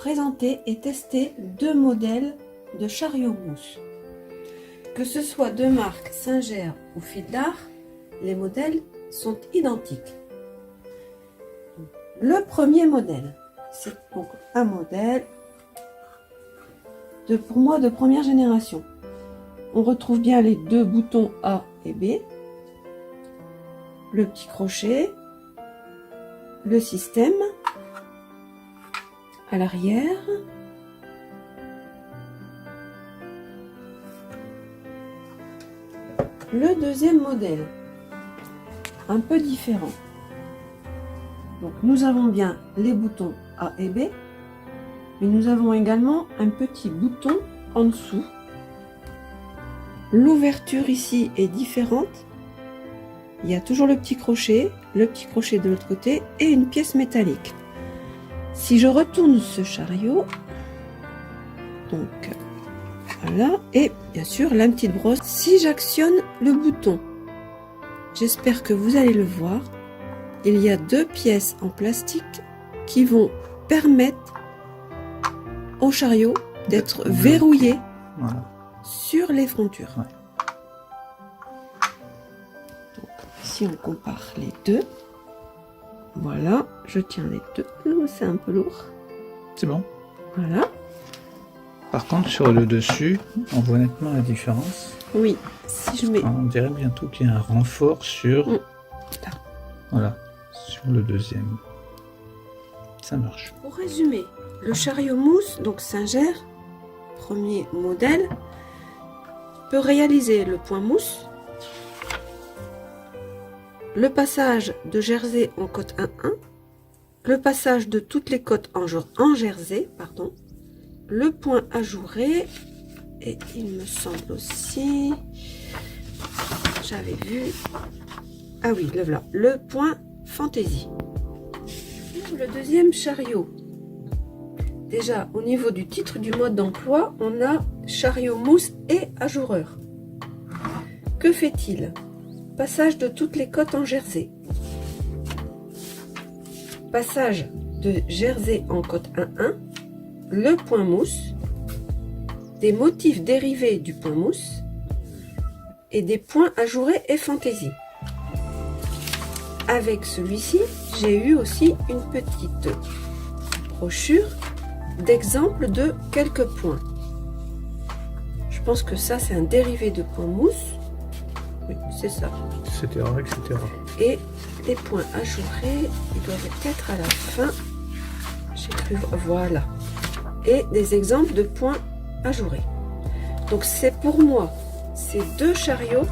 présenter et tester deux modèles de chariot mousse. Que ce soit de marque Singer ou Fil d'Art, les modèles sont identiques. Le premier modèle, c'est donc un modèle pour moi de première génération. On retrouve bien les deux boutons A et B, le petit crochet, le système à l'arrière, le deuxième modèle, un peu différent. Donc nous avons bien les boutons A et B, mais nous avons également un petit bouton en dessous. L'ouverture ici est différente. Il y a toujours le petit crochet de l'autre côté et une pièce métallique. Si je retourne ce chariot, donc voilà, et bien sûr la petite brosse. Si j'actionne le bouton, j'espère que vous allez le voir, il y a deux pièces en plastique qui vont permettre au chariot d'être verrouillé sur les frontures. Ouais. Donc, si on compare les deux, voilà, je tiens les deux, c'est un peu lourd. C'est bon. Voilà. Par contre, sur le dessus, on voit nettement la différence. Oui, si je mets... On dirait bientôt qu'il y a un renfort sur... Là. Voilà, sur le deuxième. Ça marche. Pour résumer, le chariot mousse, donc Singer, premier modèle, peut réaliser le point mousse, le passage de jersey en cote 1-1, le passage de toutes les cotes en jersey, pardon, le point ajouré, et il me semble aussi, j'avais vu, ah oui, le voilà, le point fantaisie. Le deuxième chariot, déjà au niveau du titre du mode d'emploi, on a chariot mousse et ajoureur. Que fait-il? Passage de toutes les cotes en jersey, passage de jersey en cote 1-1, le point mousse, des motifs dérivés du point mousse et des points ajourés et fantaisie. Avec celui-ci, j'ai eu aussi une petite brochure d'exemple de quelques points. Je pense que ça, c'est un dérivé de point mousse. Oui, c'est ça. Etc., etc. Et les points ajourés, ils doivent être à la fin. J'ai cru, voilà. Et des exemples de points ajourés. Donc c'est pour moi, ces deux chariots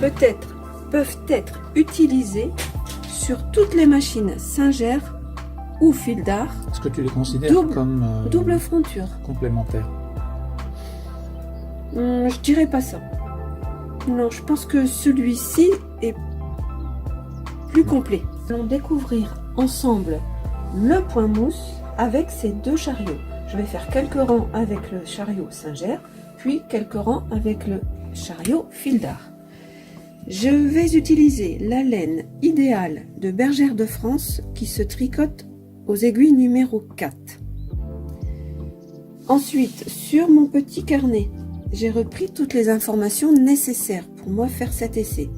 peuvent être utilisés sur toutes les machines Singer ou Fil d'Art. Est-ce que tu les considères comme double fronture complémentaires? Je dirais pas ça. Non, je pense que celui-ci est plus complet. Nous allons découvrir ensemble le point mousse avec ces deux chariots. Je vais faire quelques rangs avec le chariot Singer, puis quelques rangs avec le chariot Fil d'Art. Je vais utiliser la laine idéale de Bergère de France qui se tricote aux aiguilles numéro 4. Ensuite, sur mon petit carnet, j'ai repris toutes les informations nécessaires pour moi faire cet essai.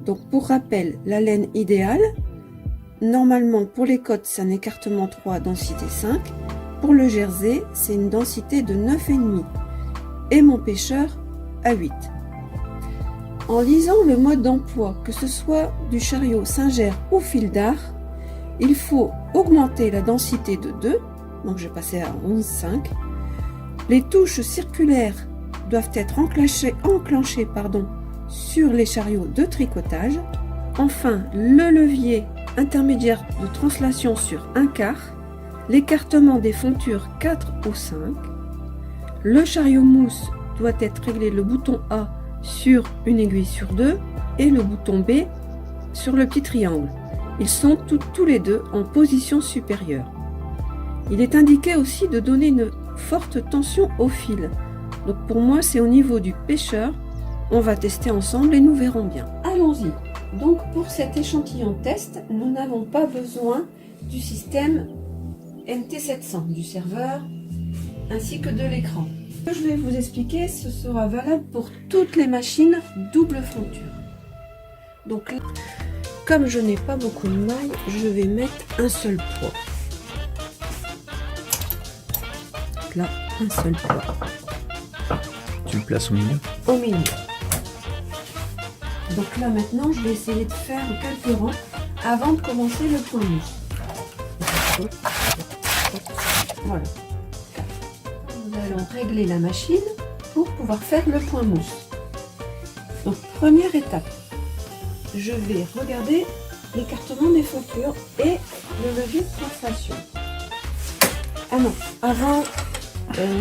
Donc pour rappel, la laine idéale, normalement pour les cotes c'est un écartement 3 densité 5, pour le jersey c'est une densité de 9,5 et mon pêcheur à 8. En lisant le mode d'emploi, que ce soit du chariot Singer ou Fil d'Art, il faut augmenter la densité de 2, donc je vais passer à 11,5. Les touches circulaires doivent être enclenchées sur les chariots de tricotage. Enfin, le levier intermédiaire de translation sur 1/4, l'écartement des fontures 4 ou 5. Le chariot mousse doit être réglé, le bouton A sur une aiguille sur 2 et le bouton B sur le petit triangle. Ils sont tous les deux en position supérieure. Il est indiqué aussi de donner une forte tension au fil. Donc pour moi c'est au niveau du pêcheur. On va tester ensemble et nous verrons bien. Allons-y. Donc pour cet échantillon test, nous n'avons pas besoin du système MT700 du serveur ainsi que de l'écran. Ce que je vais vous expliquer, ce sera valable pour toutes les machines double fronture. Donc là, comme je n'ai pas beaucoup de mailles, je vais mettre un seul poids. Donc là, un seul poids. Tu le places au milieu? Au milieu. Donc là maintenant, je vais essayer de faire quelques rangs avant de commencer le point mousse. Voilà. Nous allons régler la machine pour pouvoir faire le point mousse. Donc première étape, je vais regarder l'écartement des fontures et le levier de translation. Ah non, avant,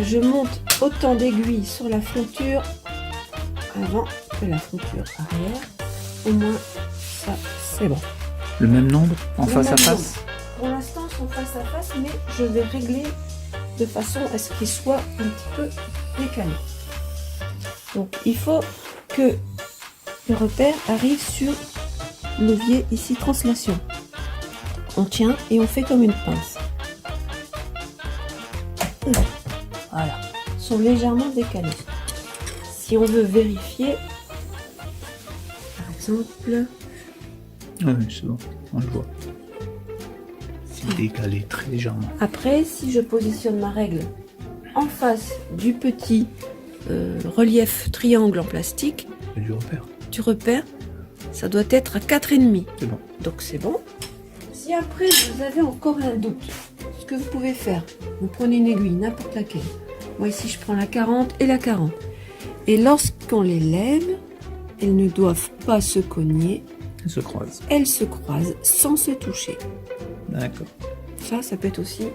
je monte autant d'aiguilles sur la fonture avant que la fonture arrière. Au moins, ça, c'est bon. Le même nombre en face à face? Nombre. Pour l'instant, ils sont face à face, mais je vais régler de façon à ce qu'ils soient un petit peu décalés. Donc, il faut que le repère arrive sur le levier ici, translation. On tient et on fait comme une pince. Voilà. Ils sont légèrement décalés. Si on veut vérifier, par exemple, Oui, c'est bon, on le voit. C'est décalé très légèrement. après, si je positionne ma règle en face du petit relief triangle en plastique, C'est du repère. tu repères, ça doit être à 4,5. C'est bon. Donc c'est bon. Si après vous avez encore un doute, ce que vous pouvez faire, vous prenez une aiguille, n'importe laquelle. Moi ici je prends la 40 et la 40. Et lorsqu'on les lève, elles ne doivent pas se cogner, Elles se croisent. elles se croisent sans se toucher. D'accord. Ça peut être aussi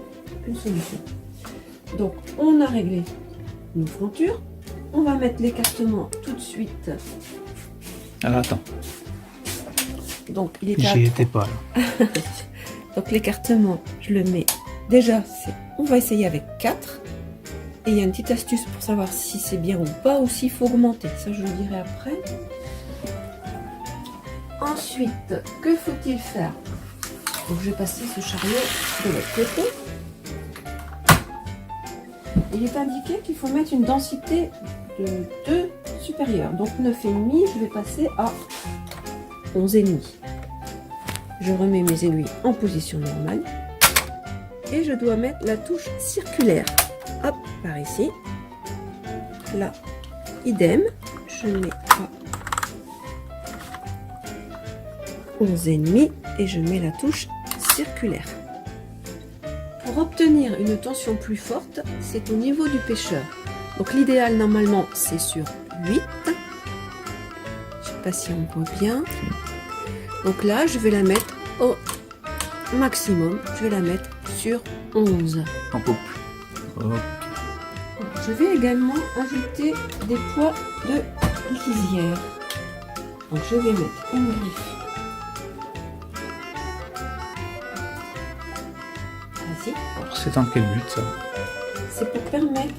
une solution. Donc on a réglé nos frontures. On va mettre l'écartement tout de suite. Alors attends, Donc il était à j'y étais pas là. Donc l'écartement, je le mets déjà, on va essayer avec 4. Et il y a une petite astuce pour savoir si c'est bien ou pas, ou s'il faut augmenter. Ça, je le dirai après. Ensuite, que faut-il faire? Donc je vais passer ce chariot de l'autre côté. Il est indiqué qu'il faut mettre une densité de 2 supérieure. Donc 9,5, je vais passer à 11,5. Je remets mes aiguilles en position normale. Et je dois mettre la touche circulaire. Hop, par ici. Là, idem. Je mets à 11,5 et je mets la touche circulaire. Pour obtenir une tension plus forte, c'est au niveau du pêcheur. Donc l'idéal normalement c'est sur 8. Je sais pas si on voit bien. Donc là je vais la mettre au maximum. Je vais la mettre sur 11. En couple. Ok. Je vais également ajouter des poids de lisière. Donc je vais mettre une griffe. Ici. Alors, c'est dans quel but ça? C'est pour permettre,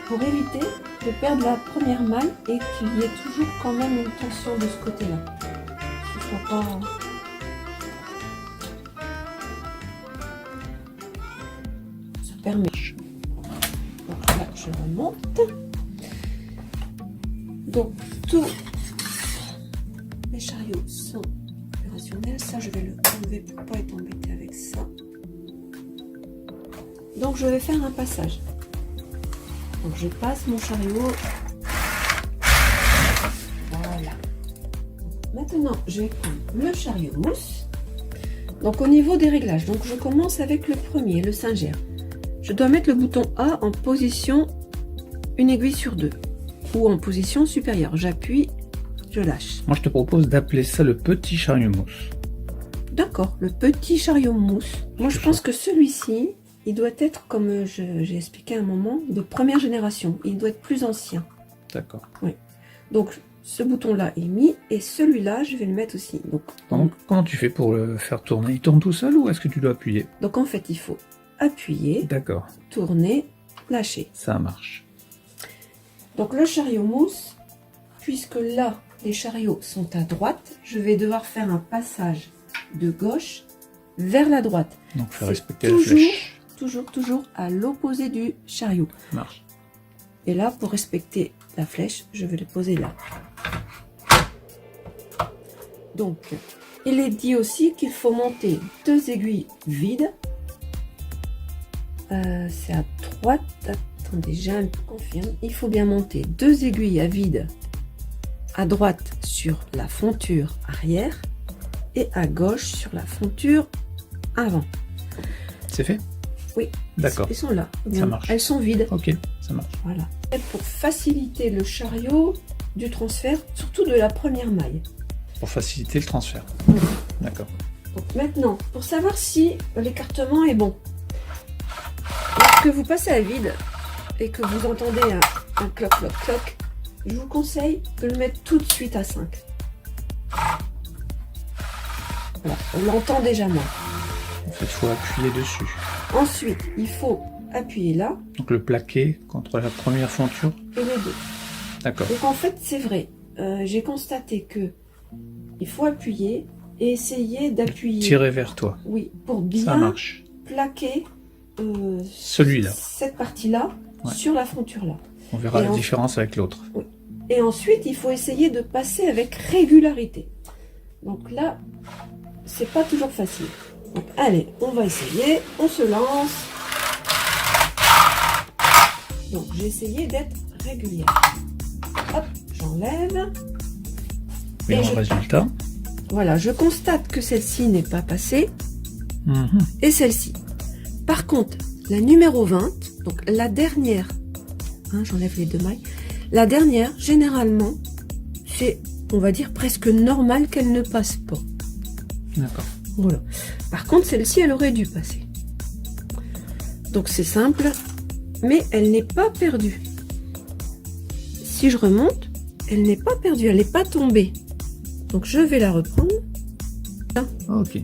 pour éviter de perdre la première maille et qu'il y ait toujours quand même une tension de ce côté-là. Que ce soit pas... Ça permet. Donc là, je remonte. Donc tous les chariots sont opérationnels. Ça, je vais le enlever pour pas être embêté avec ça. Donc je vais faire un passage. Donc je passe mon chariot. Voilà. Maintenant, je vais prendre le chariot mousse. Donc au niveau des réglages, donc je commence avec le premier, le Singer. Je dois mettre le bouton A en position une aiguille sur 2 ou en position supérieure. J'appuie, je lâche. Moi je te propose d'appeler ça le petit chariot mousse. D'accord, le petit chariot mousse. Moi je pense que celui-ci, il doit être, comme j'ai expliqué à un moment, de première génération. Il doit être plus ancien. D'accord. Oui. Donc, ce bouton-là est mis et celui-là, je vais le mettre aussi. Donc, comment tu fais pour le faire tourner? Il tourne tout seul ou est-ce que tu dois appuyer? Donc, en fait, il faut appuyer, D'accord, tourner, lâcher. ça marche. Donc, le chariot mousse, puisque là, les chariots sont à droite, je vais devoir faire un passage de gauche vers la droite. Donc, faire C'est respecter la toujours flèche. toujours à l'opposé du chariot. Ça marche. Et là, pour respecter la flèche, je vais le poser là. Donc, il est dit aussi qu'il faut monter 2 aiguilles vides. C'est à droite. Attendez, j'ai un peu confirme. Il faut bien monter 2 aiguilles à vide à droite sur la fonture arrière et à gauche sur la fonture avant. C'est fait? Oui. D'accord. Elles sont là. Ça marche. Elles sont vides. Ok, ça marche. Voilà. Et pour faciliter le chariot du transfert, surtout de la première maille. Pour faciliter le transfert. Oui. D'accord. Donc maintenant, pour savoir si l'écartement est bon, lorsque vous passez à vide et que vous entendez un cloc, cloc, cloc, je vous conseille de le mettre tout de suite à 5. Voilà, on l'entend déjà moins. En fait, il faut appuyer dessus. Ensuite, il faut appuyer là Donc le plaqué contre la première fonture. et les deux. D'accord. Donc en fait, c'est vrai. J'ai constaté que il faut appuyer et essayer d'appuyer. Tirer vers toi. Oui, pour Ça bien marche. plaquer Celui-là. cette partie-là Ouais. sur la fonture là. On verra Et la en- différence avec l'autre. Et ensuite, il faut essayer de passer avec régularité. Donc là, c'est pas toujours facile. Donc allez, on va essayer, on se lance. Donc j'ai essayé d'être régulière. Hop, j'enlève. Et Et en je- résultat. Voilà, je constate que celle-ci n'est pas passée Mhm. et celle-ci. Par contre, la numéro 20, donc la dernière, j'enlève les 2 mailles, la dernière, généralement, c'est, on va dire, presque normal qu'elle ne passe pas. D'accord. Voilà. Par contre, celle-ci, elle aurait dû passer. Donc c'est simple, mais elle n'est pas perdue. Si je remonte, elle n'est pas perdue, elle n'est pas tombée. Donc je vais la reprendre. Ok.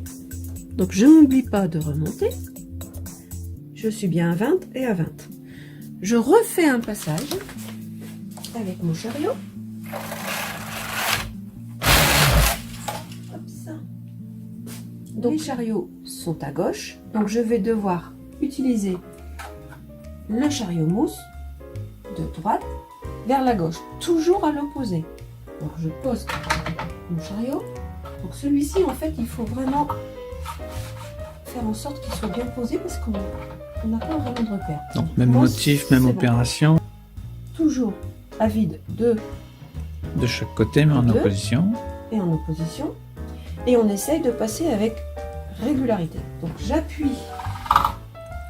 Donc je n'oublie pas de remonter. Je suis bien à 20 et à 20. Je refais un passage avec mon chariot. Hop, ça. Donc les chariots sont à gauche. Donc je vais devoir utiliser le chariot mousse de droite vers la gauche. Toujours à l'opposé. Donc je pose mon chariot. Donc celui-ci, en fait, il faut vraiment faire en sorte qu'il soit bien posé parce qu'on n'a pas vraiment de repère. Donc même Bon, motif, même c'est bon. opération Toujours à vide de de chaque côté, mais en Deux. opposition. et en opposition. Et on essaye de passer avec régularité. Donc j'appuie.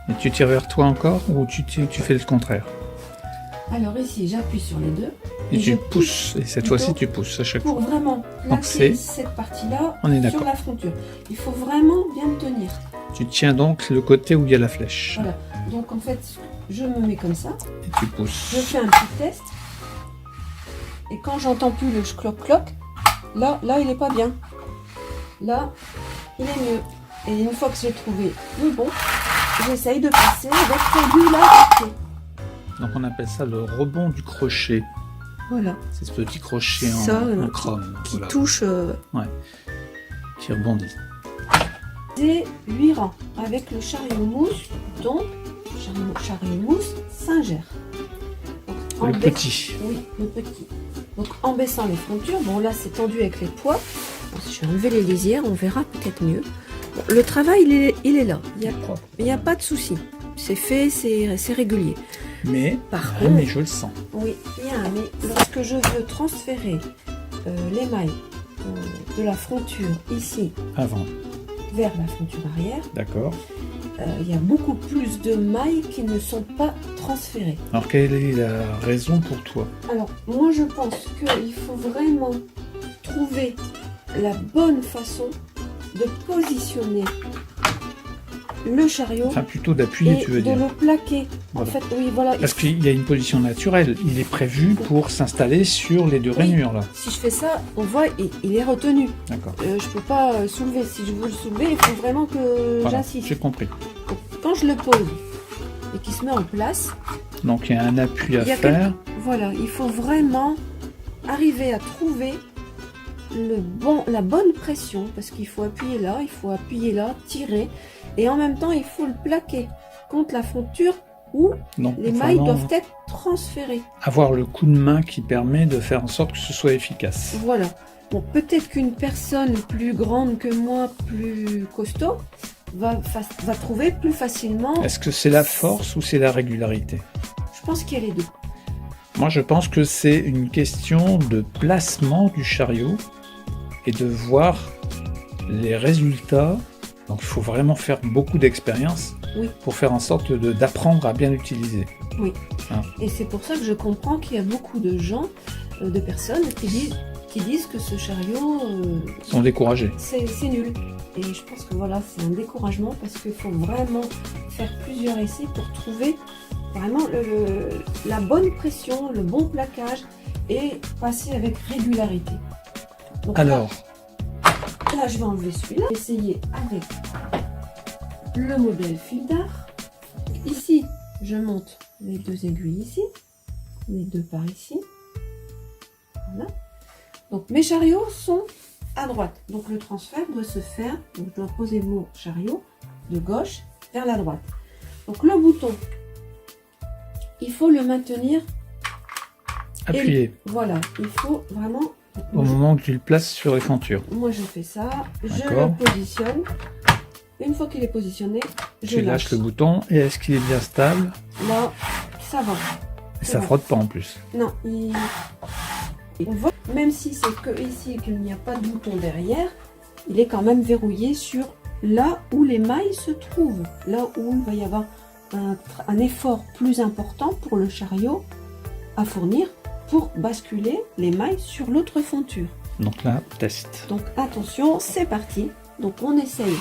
Et tu tires vers toi encore ou tu fais le contraire? Alors ici, j'appuie sur les deux. Et je tu pousses. Et cette plutôt fois-ci, tu pousses à chaque fois. pour vraiment Donc c'est- placer cette partie-là On est sur d'accord. la fonture. Il faut vraiment bien le tenir. Tu tiens donc le côté où il y a la flèche. Voilà. Donc en fait, je me mets comme ça. Et tu pousses. Je fais un petit test. Et quand j'entends plus le cloc-cloc, là, il est pas bien. Là, il est mieux. Et une fois que j'ai trouvé le bon, j'essaye de passer avec régularité. Donc on appelle ça le rebond du crochet. Voilà. C'est ce petit crochet Ça, en chrome. Qui Voilà. touche Qui rebondit. des 8 rangs avec le chariot mousse, donc chariot mousse Singer. Donc, Le en petit. Oui, le petit. Donc en baissant les frontures, bon là c'est tendu avec les poids. Bon, si je vais enlever les lisières, on verra peut-être mieux. Bon, le travail il est là, il n'y a pas de souci. C'est fait, c'est régulier. Mais, Par ah, contre, mais je le sens. oui, il y a un mais. Lorsque je veux transférer les mailles de la fronture ici Avant. vers la fronture arrière, D'accord. il y a beaucoup plus de mailles qui ne sont pas transférées. Alors quelle est la raison pour toi? Alors, moi je pense qu'il faut vraiment trouver la bonne façon de positionner le chariot Enfin plutôt d'appuyer, et tu veux de dire. le plaquer. Voilà. En fait, oui, voilà. Parce qu'il y a une position naturelle. Il est prévu pour s'installer sur les deux Oui. rainures là. Si je fais ça, on voit, il est retenu. D'accord. Je peux pas soulever. Si je veux le soulever, il faut vraiment que Voilà, j'insiste. j'ai compris. Donc, quand je le pose et qu'il se met en place, Donc il y a un appui à Il y a faire. voilà, il faut vraiment arriver à trouver la bonne pression parce qu'il faut appuyer là, tirer et en même temps il faut le plaquer contre la fonture où Donc, les mailles vraiment, doivent être transférées. avoir le coup de main qui permet de faire en sorte que ce soit efficace. Voilà. Bon, peut-être qu'une personne plus grande que moi, plus costaud, va trouver plus facilement. Est-ce que c'est la force ou c'est la régularité? Je pense qu'il y a les deux. Moi, je pense que c'est une question de placement du chariot et de voir les résultats. Donc, il faut vraiment faire beaucoup d'expérience Oui. pour faire en sorte d'apprendre à bien l'utiliser. Oui. Hein. Et c'est pour ça que je comprends qu'il y a beaucoup de gens, de personnes qui disent que ce chariot, Ils sont découragés. c'est nul. Et je pense que voilà, c'est un découragement parce qu'il faut vraiment faire plusieurs essais pour trouver vraiment la bonne pression, le bon plaquage et passer avec régularité. Donc Alors, là, je vais enlever celui-là, essayer avec le modèle fil d'art. Ici, je monte les deux aiguilles ici, les deux par ici. Voilà. Donc mes chariots sont à droite. Donc le transfert doit se faire, donc je dois poser mon chariot de gauche vers la droite. Donc le bouton, il faut le maintenir. appuyez Voilà, il faut vraiment... au moment où tu le places sur les fontures. Moi je fais ça, je D'accord. le positionne. Une fois qu'il est positionné, je Tu lâches le bouton et est-ce qu'il est bien stable? Là, ça va. Et C'est ça bon. frotte pas en plus. Non, on voit, même si c'est que ici qu'il n'y a pas de bouton derrière, il est quand même verrouillé sur là où les mailles se trouvent, là où il va y avoir un effort plus important pour le chariot à fournir pour basculer les mailles sur l'autre fonture. Donc là, test. Donc attention, c'est parti. Donc on essaye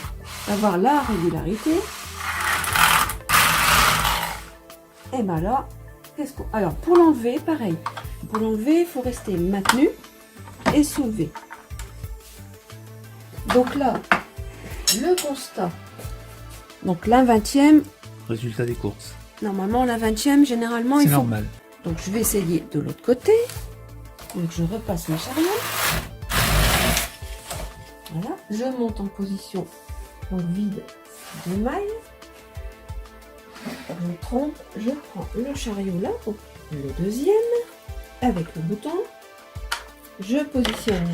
d'avoir la régularité. Et ben là, qu'est-ce qu'on... Alors pour l'enlever, pareil. Pour l'enlever, il faut rester maintenu et soulever. Donc là, le constat. Donc la 20e, Résultat des courses. normalement la 20e, généralement C'est il faut... normal. Donc je vais essayer de l'autre côté. Donc je repasse mes chariots. Voilà, je monte en position donc vide de mailles. Je me trompe, je prends le chariot là, donc le deuxième, avec le bouton. Je positionne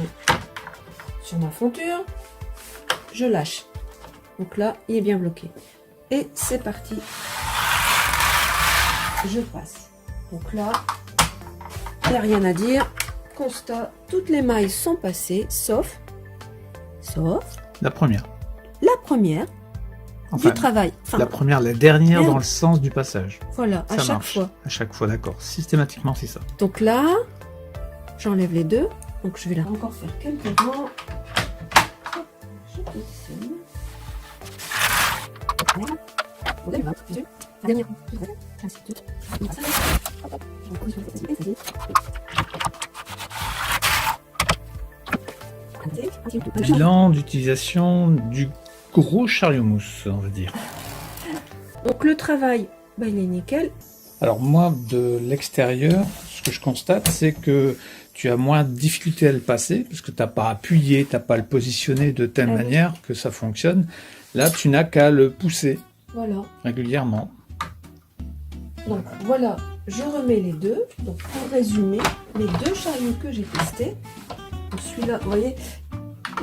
sur ma fonture. Je lâche. Donc là, il est bien bloqué. Et c'est parti. Je passe. Donc là, il n'y a rien à dire. Constat, toutes les mailles sont passées, sauf La première. la première Enfin, du travail. Enfin, la première, la dernière Merde. dans le sens du passage. voilà, à Ça chaque marche. fois. À chaque fois, d'accord. Systématiquement, c'est ça. Donc là, j'enlève les deux. Donc je vais là encore faire quelques rangs. Hop, je positionne. Bilan d'utilisation du gros chariot mousse, on va dire. Donc le travail, bah, il est nickel. Alors moi, de l'extérieur, ce que je constate, c'est que tu as moins de difficulté à le passer, parce que tu n'as pas appuyé, tu n'as pas à le positionner de telle Ah oui. manière que ça fonctionne. Là, tu n'as qu'à le pousser Voilà. régulièrement. Donc voilà, je remets les deux. Donc pour résumer, les deux chariots que j'ai testés. Donc celui-là, vous voyez,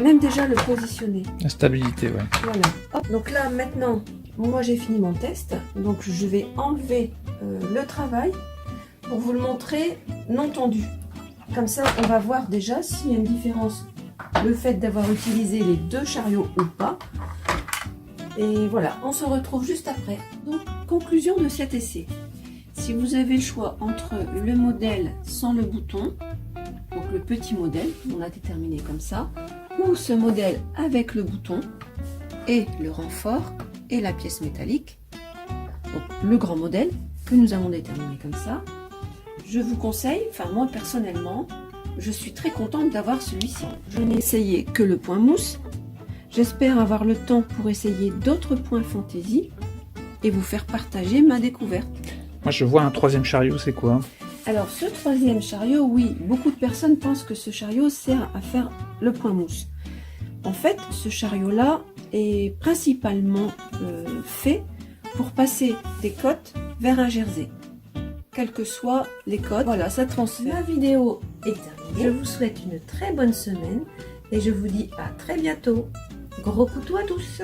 même déjà le positionner. La stabilité, ouais. Voilà. Hop. Donc là maintenant, moi j'ai fini mon test. Donc je vais enlever le travail pour vous le montrer non tendu. Comme ça, on va voir déjà s'il y a une différence. Le fait d'avoir utilisé les deux chariots ou pas. Et voilà, on se retrouve juste après. Donc, conclusion de cet essai. Si vous avez le choix entre le modèle sans le bouton, donc le petit modèle, on l'a déterminé comme ça, ou ce modèle avec le bouton et le renfort et la pièce métallique, donc le grand modèle que nous avons déterminé comme ça, je vous conseille, enfin moi personnellement, je suis très contente d'avoir celui-ci. Je n'ai essayé que le point mousse. J'espère avoir le temps pour essayer d'autres points fantaisie et vous faire partager ma découverte. Moi, je vois un troisième chariot, c'est quoi? Alors, ce troisième chariot, oui, beaucoup de personnes pensent que ce chariot sert à faire le point mousse. En fait, ce chariot-là est principalement fait pour passer des côtes vers un jersey. Quelles que soient les côtes, voilà, ça transfère. La vidéo est terminée. Je vous souhaite une très bonne semaine et je vous dis à très bientôt. Gros couteau à tous!